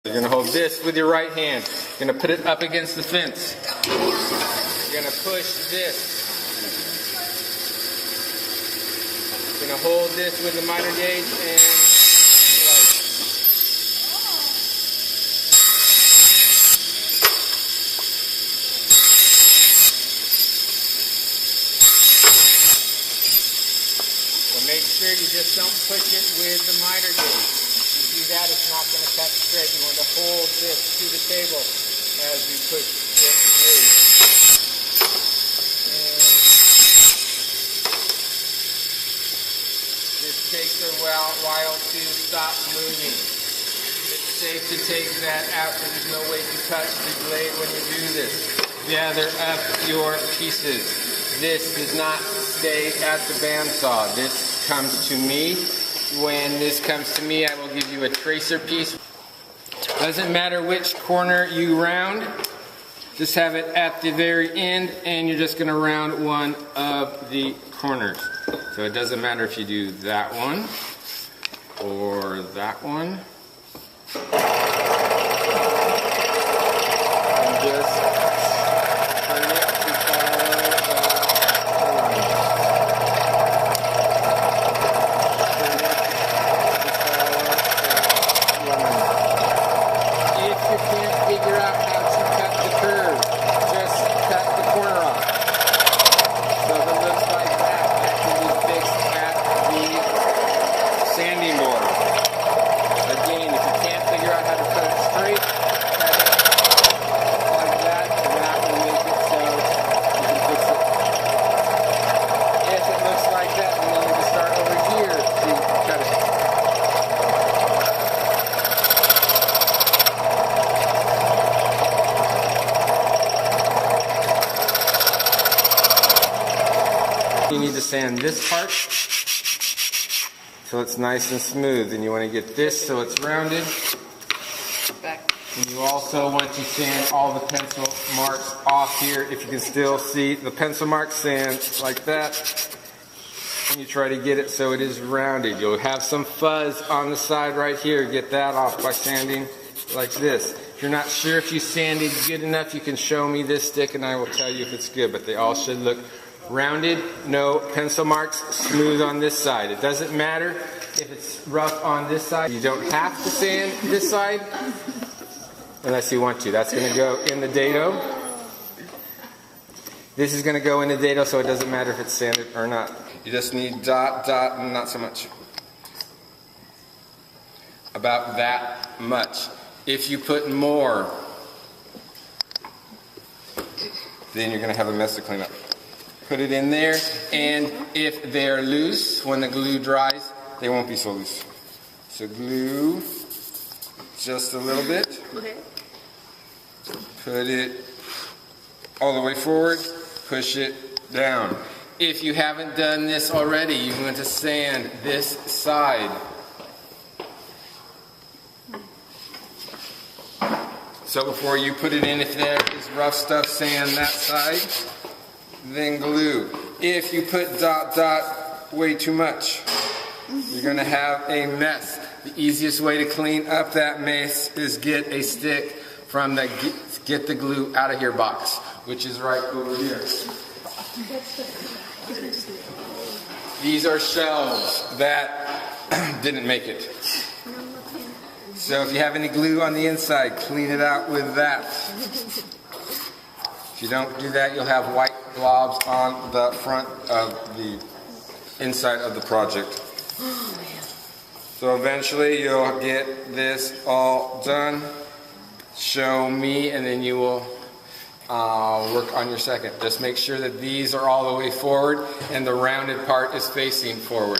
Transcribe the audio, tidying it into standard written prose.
You're going to hold this with your right hand. You're going to put it up against the fence. You're going to push this. You're going to hold this with the miter gauge and like. So make sure you just don't push it with the miter gauge. If you do that, it's not going to cut straight. You want to hold this to the table as you push it through. It takes a while to stop moving. It's safe to take that out because there's no way to touch the blade when you do this. Gather up your pieces. This does not stay at the bandsaw. This comes to me. When this comes to me, I will give you a tracer piece. Doesn't matter which corner you round. Just have it at the very end, and you're just going to round one of the corners. So it doesn't matter if you do that one or that one. And just turn it to follow the corner. If you can't figure out how to cut the curve, just cut the corner off. So if it looks like that, that can be fixed at the sanding board. Again, if you can't figure out how to cut it straight, cut it like that, and that will make it so you can fix it. If it looks like that, then you need to start over here to cut it. You need to sand this part so it's nice and smooth, and you want to get this so it's rounded. And you also want to sand all the pencil marks off here. If you can still see the pencil marks, sand like that, and you try to get it so it is rounded. You'll have some fuzz on the side right here. Get that off by sanding like this. If you're not sure if you sanded good enough, you can show me this stick and I will tell you if it's good, but they all should look rounded, no pencil marks, smooth on this side. It doesn't matter if it's rough on this side. You don't have to sand this side unless you want to. That's going to go in the dado. This is going to go in the dado, so it doesn't matter if it's sanded or not. You just need dot, dot, and not so much. About that much. If you put more, then you're going to have a mess to clean up. Put it in there, and if they're loose, when the glue dries, they won't be so loose. So glue just a little bit. Okay. Put it all the way forward, push it down. If you haven't done this already, you want to sand this side. So before you put it in, if there is rough stuff, sand that side. Then glue. If you put dot dot way too much, you're going to have a mess. The easiest way to clean up that mess is get a stick from the get the glue out of here box, which is right over here. These are shelves that didn't make it. So if you have any glue on the inside, clean it out with that. If you don't do that, you'll have white blobs on the front of the inside of the project. So eventually you'll get this all done. Show me, and then you will work on your second. Just make sure that these are all the way forward and the rounded part is facing forward.